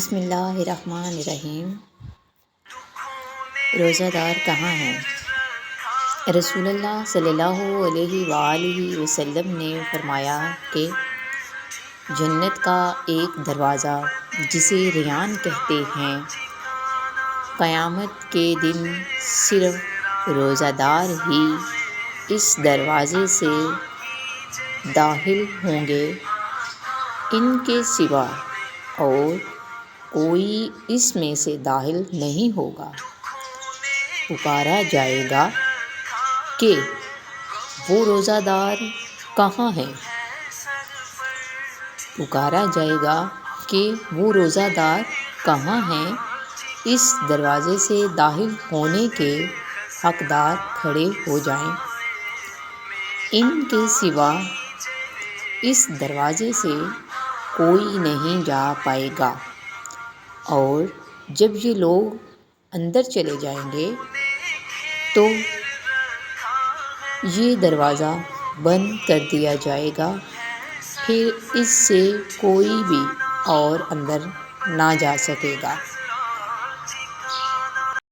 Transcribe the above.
بسم اللہ الرحمن الرحیم۔ روزہ دار کہاں ہیں؟ رسول اللہ صلی اللہ علیہ وآلہ وسلم نے فرمایا کہ جنت کا ایک دروازہ جسے ریان کہتے ہیں، قیامت کے دن صرف روزہ دار ہی اس دروازے سے داخل ہوں گے، ان کے سوا اور کوئی اس میں سے داخل نہیں ہوگا۔ پکارا جائے گا کہ وہ روزہ دار کہاں ہیں؟ پکارا جائے گا کہ وہ روزہ دار کہاں ہیں؟ اس دروازے سے داخل ہونے کے حقدار کھڑے ہو جائیں، ان کے سوا اس دروازے سے کوئی نہیں جا پائے گا۔ اور جب یہ لوگ اندر چلے جائیں گے تو یہ دروازہ بند کر دیا جائے گا، پھر اس سے کوئی بھی اور اندر نہ جا سکے گا۔